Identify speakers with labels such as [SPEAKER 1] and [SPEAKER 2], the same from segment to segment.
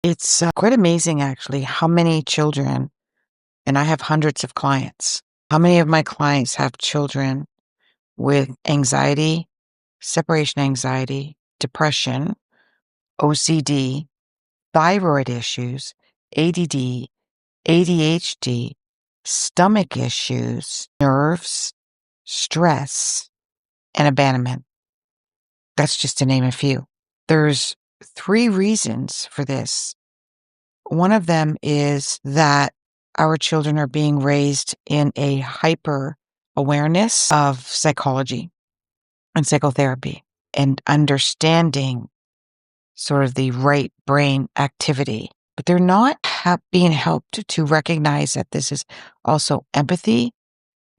[SPEAKER 1] It's quite amazing, actually, how many children, and I have hundreds of clients, how many of my clients have children with anxiety, separation anxiety, depression, OCD, thyroid issues, ADD, ADHD, stomach issues, nerves, stress, and abandonment. That's just to name a few. There's three reasons for this. One of them is that our children are being raised in a hyper awareness of psychology and psychotherapy and understanding sort of the right brain activity. But they're not being helped to recognize that this is also empathy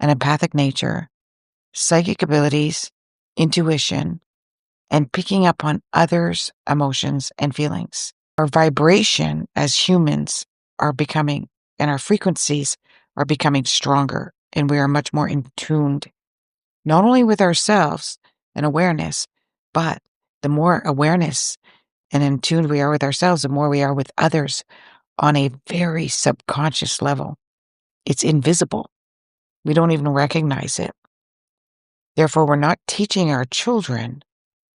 [SPEAKER 1] and empathic nature, psychic abilities, intuition, and picking up on others' emotions and feelings. Our vibration as humans are becoming, and our frequencies are becoming stronger, and we are much more in tuned, not only with ourselves and awareness, but the more awareness and in tune we are with ourselves, the more we are with others on a very subconscious level. It's invisible. We don't even recognize it. Therefore, we're not teaching our children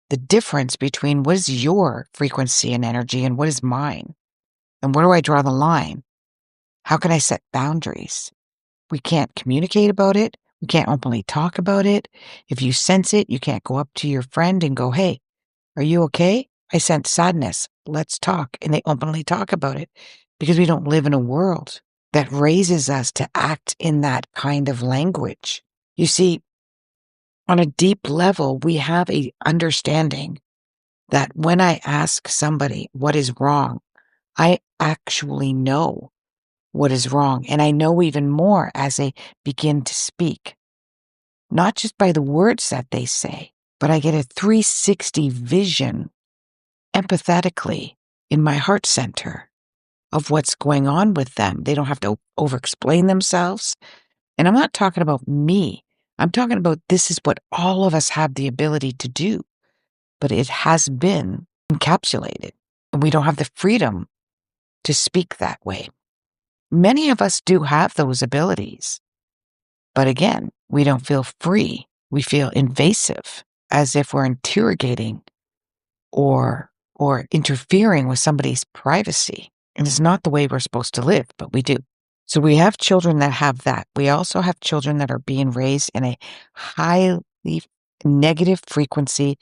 [SPEAKER 1] the difference between what is your frequency and energy and what is mine. And where do I draw the line? How can I set boundaries? We can't communicate about it. We can't openly talk about it. If you sense it, you can't go up to your friend and go, "Hey, are you okay? I sense sadness. Let's talk." And they openly talk about it because we don't live in a world that raises us to act in that kind of language. You see, on a deep level, we have a understanding that when I ask somebody what is wrong, I actually know what is wrong. And I know even more as they begin to speak, not just by the words that they say, but I get a 360 vision empathetically in my heart center of what's going on with them. They don't have to over-explain themselves. And I'm not talking about me. I'm talking about this is what all of us have the ability to do, but it has been encapsulated. And we don't have the freedom to speak that way. Many of us do have those abilities, but again, we don't feel free. We feel invasive, as if we're interrogating or interfering with somebody's privacy. And it's not the way we're supposed to live, but we do. So we have children that have that. We also have children that are being raised in a highly negative frequency,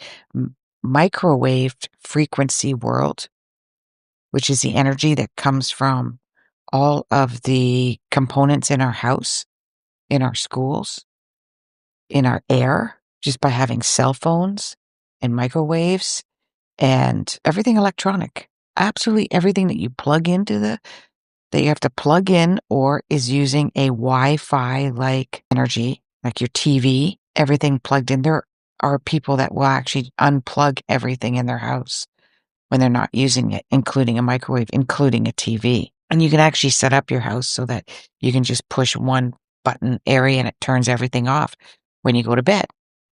[SPEAKER 1] microwaved frequency world, which is the energy that comes from all of the components in our house, in our schools, in our air, just by having cell phones and microwaves and everything electronic. Absolutely everything that you plug into that you have to plug in or is using a Wi-Fi like energy, like your TV, everything plugged in. There are people that will actually unplug everything in their house when they're not using it, including a microwave, including a TV. And you can actually set up your house so that you can just push one button area and it turns everything off when you go to bed.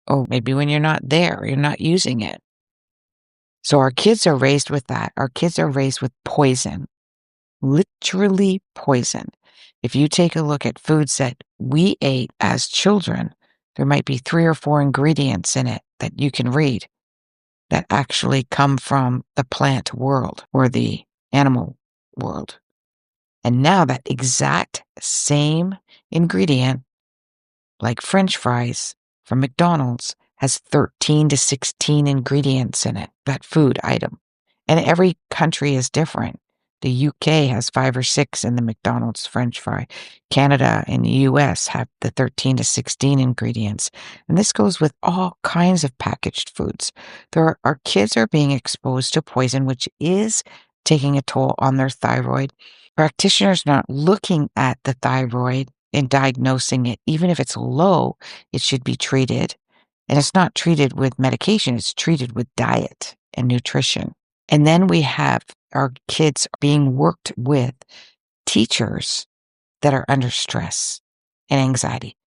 [SPEAKER 1] Or maybe when you're not there, or you're not using it. So our kids are raised with that. Our kids are raised with poison, literally poison. If you take a look at foods that we ate as children, there might be 3 or 4 ingredients in it that you can read that actually come from the plant world or the animal world. And now that exact same ingredient, like French fries from McDonald's, has 13 to 16 ingredients in it, that food item. And every country is different. The UK has 5 or 6 in the McDonald's French fry. Canada and the US have the 13 to 16 ingredients. And this goes with all kinds of packaged foods. Our kids are being exposed to poison, which is taking a toll on their thyroid. Practitioners not looking at the thyroid and diagnosing it. Even if it's low, it should be treated. And it's not treated with medication, it's treated with diet and nutrition. And then we have our kids being worked with teachers that are under stress and anxiety.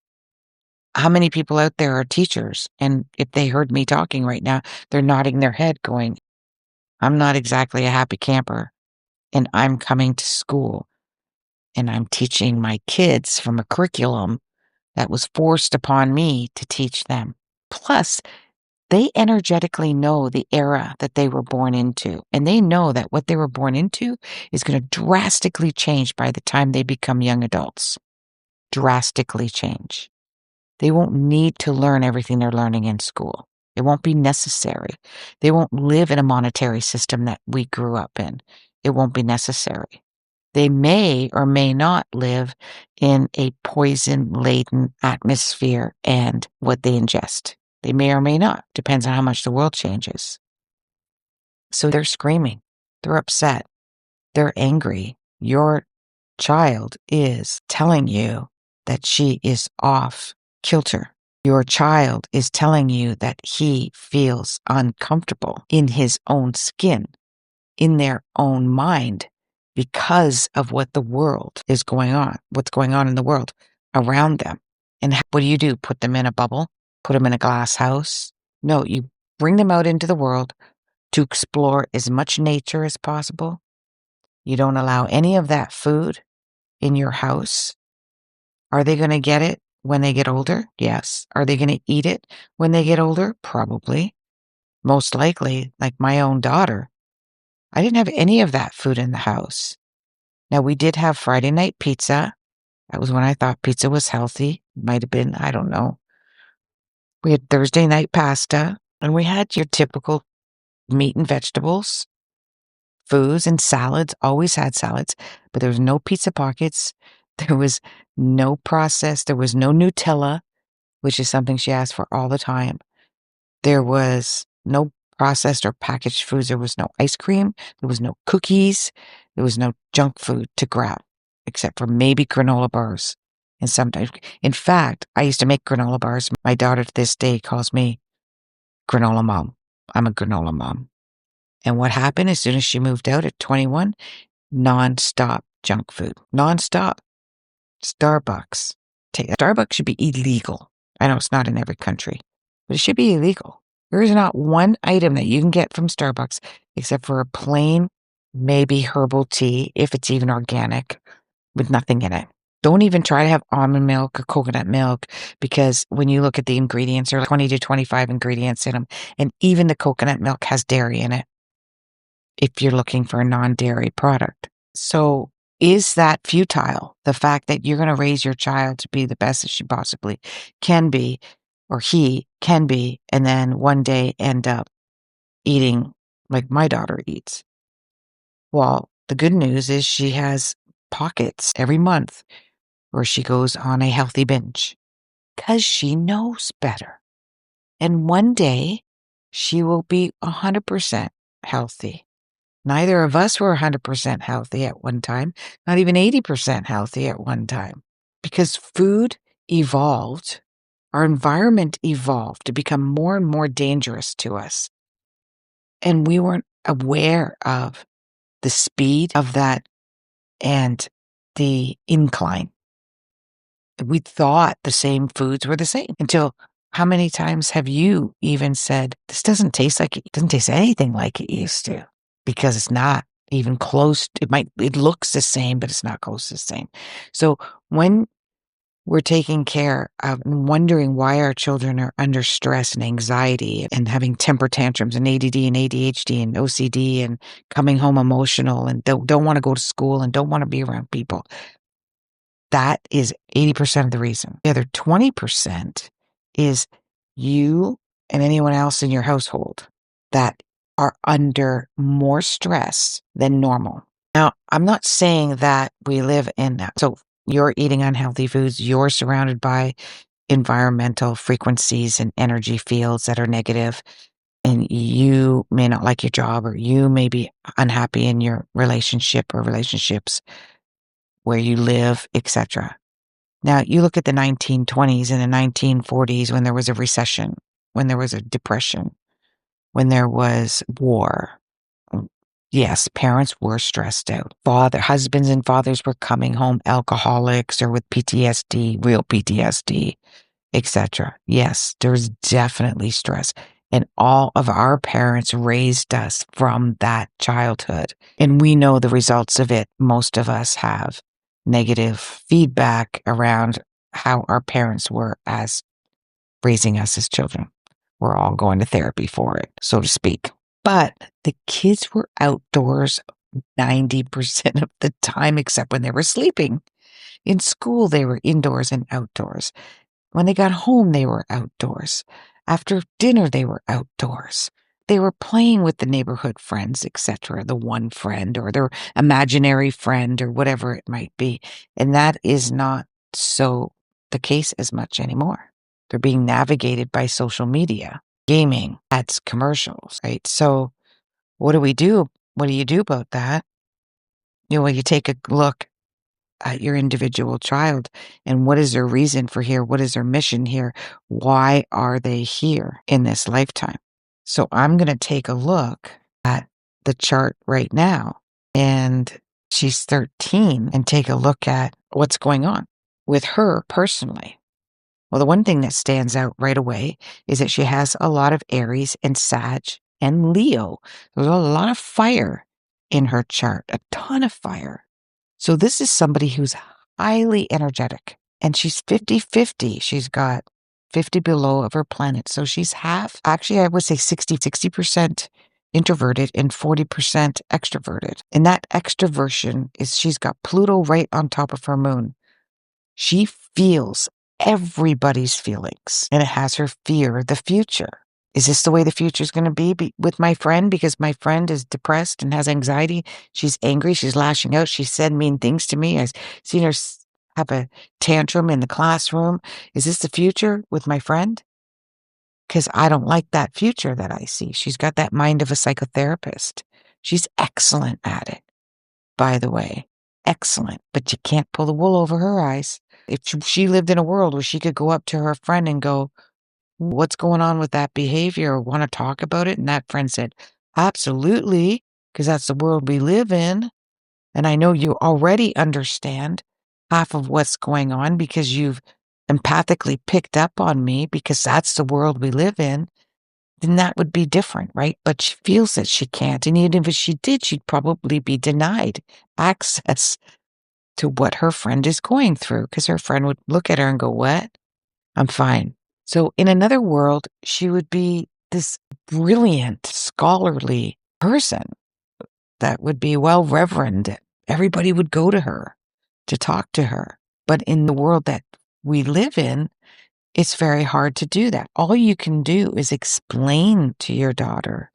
[SPEAKER 1] How many people out there are teachers? And if they heard me talking right now, they're nodding their head going, I'm not exactly a happy camper. and I'm coming to school and I'm teaching my kids from a curriculum that was forced upon me to teach them. Plus, they energetically know the era that they were born into, and they know that what they were born into is going to drastically change by the time they become young adults. Drastically change. They won't need to learn everything they're learning in school. It won't be necessary. They won't live in a monetary system that we grew up in. It won't be necessary. They may or may not live in a poison-laden atmosphere and what they ingest. They may or may not. Depends on how much the world changes. So they're screaming. They're upset. They're angry. Your child is telling you that she is off kilter. Your child is telling you that he feels uncomfortable in his own skin, in their own mind, because of what the world is going on, what's going on in the world around them. And what do? Put them in a bubble? Put them in a glass house? No, you bring them out into the world to explore as much nature as possible. You don't allow any of that food in your house. Are they going to get it when they get older? Yes. Are they going to eat it when they get older? Probably. Most likely, like my own daughter. I didn't have any of that food in the house. Now, we did have Friday night pizza. That was when I thought pizza was healthy. Might have been, I don't know. We had Thursday night pasta, and we had your typical meat and vegetables, foods and salads. Always had salads, but there was no pizza pockets. There was no processed. There was no Nutella, which is something she asked for all the time. There was no processed or packaged foods. There was no ice cream. There was no cookies. There was no junk food to grab, except for maybe granola bars. And sometimes, in fact, I used to make granola bars. My daughter to this day calls me granola mom. I'm a granola mom. And what happened as soon as she moved out at 21? Nonstop junk food. Nonstop. Starbucks. Starbucks should be illegal. I know it's not in every country, but it should be illegal. There is not one item that you can get from Starbucks except for a plain, maybe herbal tea, if it's even organic, with nothing in it. Don't even try to have almond milk or coconut milk, because when you look at the ingredients, there are like 20 to 25 ingredients in them. And even the coconut milk has dairy in it if you're looking for a non-dairy product. So is that futile? The fact that you're going to raise your child to be the best that she possibly can be, or he can be, and then one day end up eating like my daughter eats. Well, the good news is she has pockets every month where she goes on a healthy binge because she knows better. And one day she will be 100% healthy. Neither of us were 100% healthy at one time, not even 80% healthy at one time, because food evolved, our environment evolved to become more and more dangerous to us. And we weren't aware of the speed of that and the incline. We thought the same foods were the same until how many times have you even said, this doesn't taste like it doesn't taste anything like it used to? Because it's not even close. It looks the same, but it's not close to the same. So when we're taking care of and wondering why our children are under stress and anxiety and having temper tantrums and ADD and ADHD and OCD and coming home emotional and don't want to go to school and don't want to be around people, that is 80% of the reason. The other 20% is you and anyone else in your household that are under more stress than normal. Now, I'm not saying that we live in that. So you're eating unhealthy foods. You're surrounded by environmental frequencies and energy fields that are negative, and you may not like your job, or you may be unhappy in your relationship or relationships where you live, etc. Now, you look at the 1920s and the 1940s when there was a recession, when there was a depression, when there was war. Yes, parents were stressed out. Husbands and fathers were coming home alcoholics or with PTSD, real PTSD, etc. Yes, there's definitely stress. And all of our parents raised us from that childhood. And we know the results of it. Most of us have negative feedback around how our parents were as raising us as children. We're all going to therapy for it, so to speak. But the kids were outdoors 90% of the time, except when they were sleeping. In school, they were indoors and outdoors. When they got home, they were outdoors. After dinner, they were outdoors. They were playing with the neighborhood friends, etc., the one friend or their imaginary friend or whatever it might be. And that is not so the case as much anymore. They're being navigated by social media, gaming, ads, commercials, right? So what do we do? What do you do about that? You take a look at your individual child and what is their reason for here? What is their mission here? Why are they here in this lifetime? So I'm going to take a look at the chart right now, and she's 13, and take a look at what's going on with her personally. Well, the one thing that stands out right away is that she has a lot of Aries and Sag and Leo. There's a lot of fire in her chart, a ton of fire. So this is somebody who's highly energetic, and she's 50-50. She's got 50 below of her planet. So she's half, actually, I would say 60% introverted and 40% extroverted. And that extroversion is she's got Pluto right on top of her moon. She feels everybody's feelings, and it has her fear of the future. Is this the way the future is going to be with my friend? Because my friend is depressed and has anxiety. She's angry. She's lashing out. She said mean things to me. I've seen her have a tantrum in the classroom. Is this the future with my friend? Because I don't like that future that I see. She's got that mind of a psychotherapist. She's excellent at it, by the way. Excellent. But you can't pull the wool over her eyes. If she lived in a world where she could go up to her friend and go, what's going on with that behavior, or want to talk about it? And that friend said, absolutely, because that's the world we live in. And I know you already understand half of what's going on because you've empathically picked up on me because that's the world we live in. Then that would be different, right? But she feels that she can't. And even if she did, she'd probably be denied access to what her friend is going through because her friend would look at her and go, what? I'm fine. So in another world, she would be this brilliant, scholarly person that would be well reverend. Everybody would go to her to talk to her. But in the world that we live in, it's very hard to do that. All you can do is explain to your daughter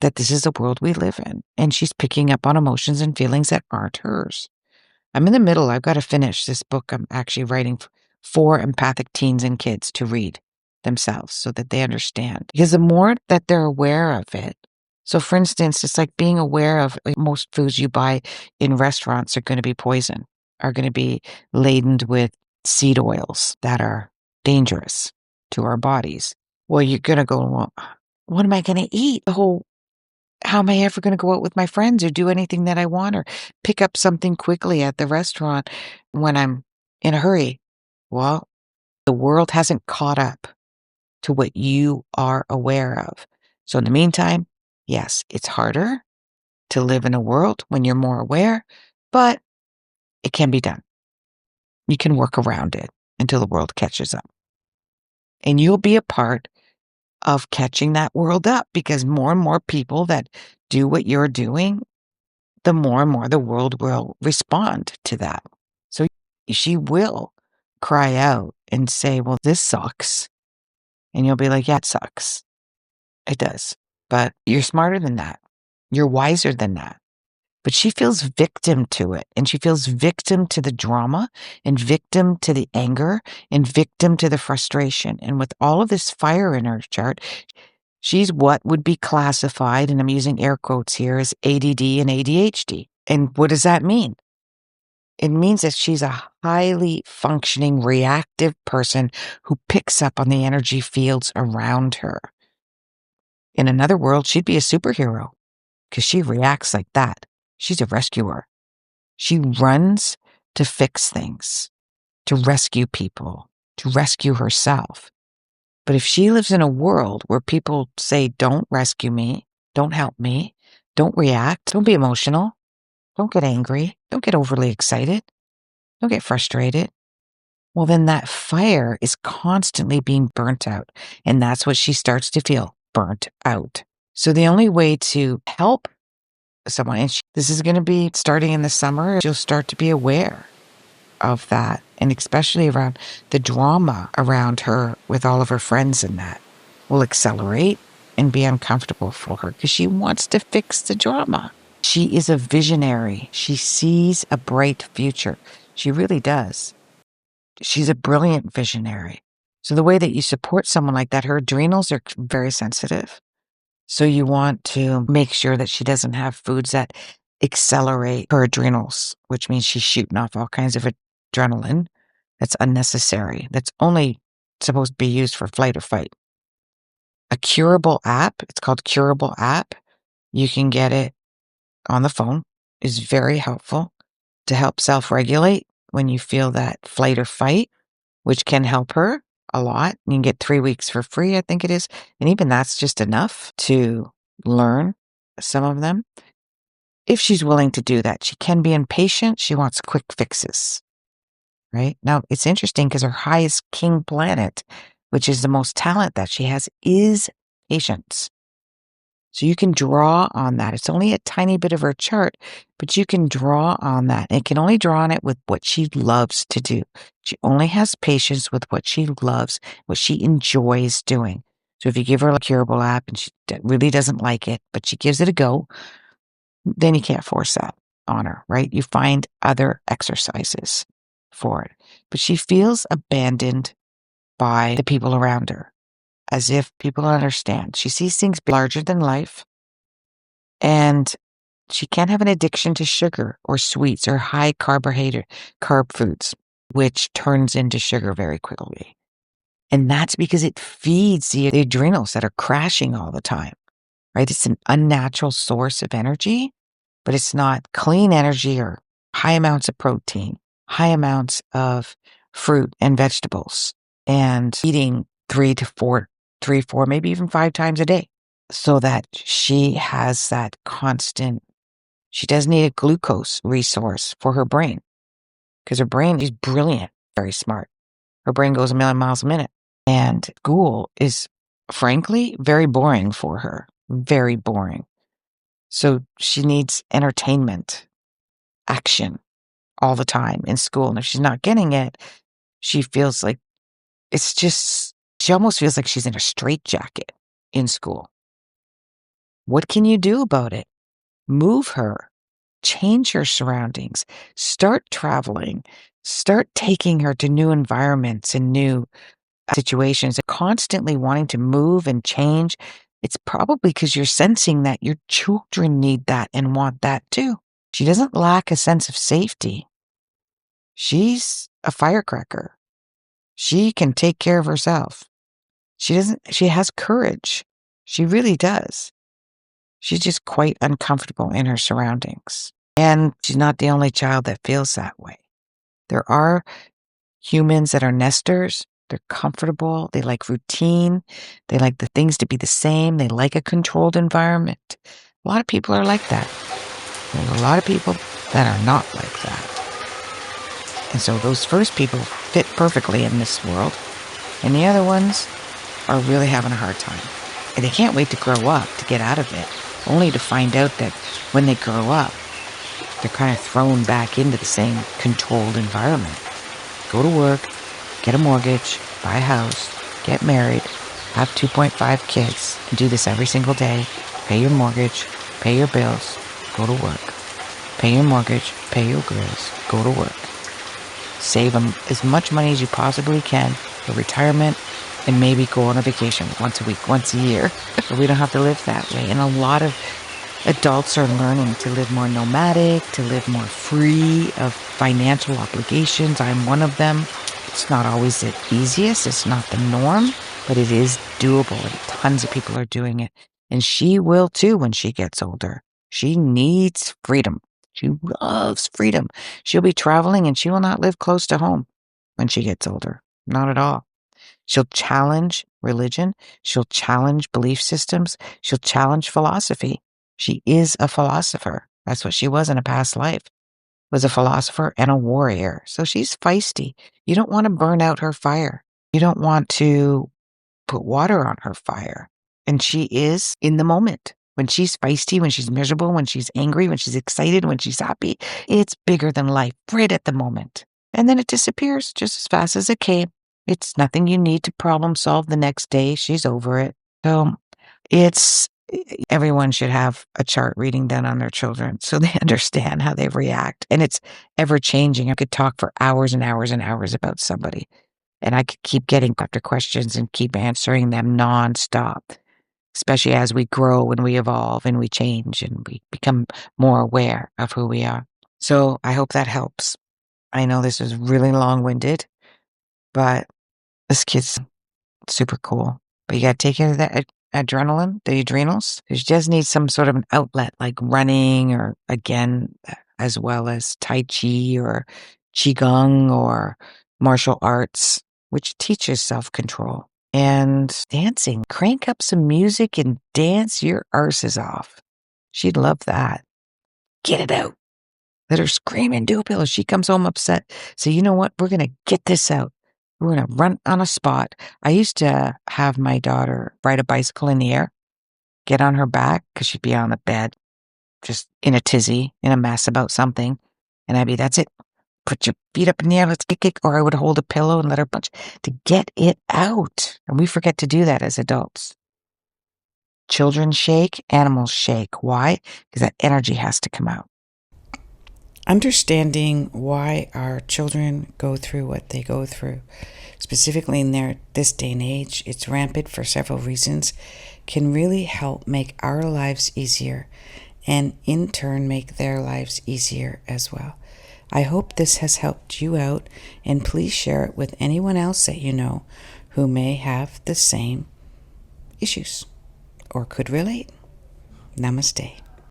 [SPEAKER 1] that this is the world we live in, and she's picking up on emotions and feelings that aren't hers. I'm in the middle. I've got to finish this book I'm actually writing for empathic teens and kids to read themselves so that they understand. Because the more that they're aware of it, so for instance, it's like being aware of most foods you buy in restaurants are going to be poison, are going to be laden with seed oils that are dangerous to our bodies. Well, you're going to go, well, what am I going to eat? How am I ever going to go out with my friends or do anything that I want or pick up something quickly at the restaurant when I'm in a hurry? Well, the world hasn't caught up to what you are aware of. So in the meantime, yes, it's harder to live in a world when you're more aware, but it can be done. You can work around it until the world catches up. And you'll be a part of catching that world up because more and more people that do what you're doing, the more and more the world will respond to that. So she will cry out and say, well, this sucks. And you'll be like, yeah, it sucks. It does. But you're smarter than that. You're wiser than that. But she feels victim to it. And she feels victim to the drama and victim to the anger and victim to the frustration. And with all of this fire in her chart, she's what would be classified, and I'm using air quotes here, as ADD and ADHD. And what does that mean? It means that she's a highly functioning, reactive person who picks up on the energy fields around her. In another world, she'd be a superhero because she reacts like that. She's a rescuer. She runs to fix things, to rescue people, to rescue herself. But if she lives in a world where people say, don't rescue me, don't help me, don't react, don't be emotional, don't get angry, don't get overly excited, don't get frustrated, well, then that fire is constantly being burnt out. And that's what she starts to feel, burnt out. So the only way to help someone, and this is going to be starting in the summer, she'll start to be aware of that. And especially around the drama around her with all of her friends and that will accelerate and be uncomfortable for her because she wants to fix the drama. She is a visionary. She sees a bright future. She really does. She's a brilliant visionary. So the way that you support someone like that, her adrenals are very sensitive. So you want to make sure that she doesn't have foods that accelerate her adrenals, which means she's shooting off all kinds of adrenaline that's unnecessary, that's only supposed to be used for flight or fight. A curable app, it's called Curable app. You can get it on the phone, is very helpful to help self-regulate when you feel that flight or fight, which can help her a lot. You can get 3 weeks for free, I think it is. And even that's just enough to learn some of them. If she's willing to do that, she can be impatient. She wants quick fixes, right? Now, it's interesting because her highest king planet, which is the most talent that she has, is patience. So you can draw on that. It's only a tiny bit of her chart, but you can draw on that. And it can only draw on it with what she loves to do. She only has patience with what she loves, what she enjoys doing. So if you give her a curable app and she really doesn't like it, but she gives it a go, then you can't force that on her, right? You find other exercises for it. But she feels abandoned by the people around her, as if people don't understand. She sees things larger than life, and she can't have an addiction to sugar or sweets or high carb foods, which turns into sugar very quickly. And that's because it feeds the adrenals that are crashing all the time, right? It's an unnatural source of energy, but it's not clean energy or high amounts of protein, high amounts of fruit and vegetables, and eating 4, maybe even 5 times a day, so that she has that constant. She does need a glucose resource for her brain because her brain is brilliant, very smart. Her brain goes a million miles a minute. And school is, frankly, very boring for her. Very boring. So she needs entertainment, action all the time in school. And if she's not getting it, she feels like she almost feels like she's in a straitjacket in school. What can you do about it? Move her. Change her surroundings. Start traveling. Start taking her to new environments and new situations. Constantly wanting to move and change. It's probably because you're sensing that your children need that and want that too. She doesn't lack a sense of safety. She's a firecracker. She can take care of herself. She has courage. She really does. She's just quite uncomfortable in her surroundings. And she's not the only child that feels that way. There are humans that are nesters. They're comfortable. They like routine. They like the things to be the same. They like a controlled environment. A lot of people are like that. There's a lot of people that are not like that. And so those first people fit perfectly in this world. And the other ones are really having a hard time. And they can't wait to grow up, to get out of it, only to find out that when they grow up, they're kind of thrown back into the same controlled environment. Go to work, get a mortgage, buy a house, get married, have 2.5 kids, and do this every single day. Pay your mortgage, pay your bills, go to work. Pay your mortgage, pay your bills, go to work. Save them as much money as you possibly can for retirement, and maybe go on a vacation once a week, once a year. But we don't have to live that way. And a lot of adults are learning to live more nomadic, to live more free of financial obligations. I'm one of them. It's not always the easiest. It's not the norm, but it is doable. And tons of people are doing it. And she will too when she gets older. She needs freedom. She loves freedom. She'll be traveling and she will not live close to home when she gets older. Not at all. She'll challenge religion. She'll challenge belief systems. She'll challenge philosophy. She is a philosopher. That's what she was in a past life, was a philosopher and a warrior. So she's feisty. You don't want to burn out her fire. You don't want to put water on her fire. And she is in the moment. When she's feisty, when she's miserable, when she's angry, when she's excited, when she's happy, it's bigger than life right at the moment. And then it disappears just as fast as it came. It's nothing you need to problem solve the next day. She's over it. So it's everyone should have a chart reading done on their children so they understand how they react. And it's ever changing. I could talk for hours and hours and hours about somebody, and I could keep getting after questions and keep answering them nonstop, especially as we grow and we evolve and we change and we become more aware of who we are. So I hope that helps. I know this is really long-winded, but this kid's super cool. But you got to take care of that adrenaline, the adrenals. She just needs some sort of an outlet like running or, again, as well as Tai Chi or Qigong or martial arts, which teaches self-control. And dancing. Crank up some music and dance your arses off. She'd love that. Get it out. Let her scream into a pillow. She comes home upset. So you know what? We're going to get this out. We're going to run on a spot. I used to have my daughter ride a bicycle in the air, get on her back because she'd be on the bed, just in a tizzy, in a mess about something. And I'd be, that's it. Put your feet up in the air. Let's kick. Or I would hold a pillow and let her punch to get it out. And we forget to do that as adults. Children shake, animals shake. Why? Because that energy has to come out. Understanding why our children go through what they go through, specifically in this day and age, it's rampant for several reasons, can really help make our lives easier and in turn make their lives easier as well. I hope this has helped you out, and please share it with anyone else that you know who may have the same issues or could relate. Namaste.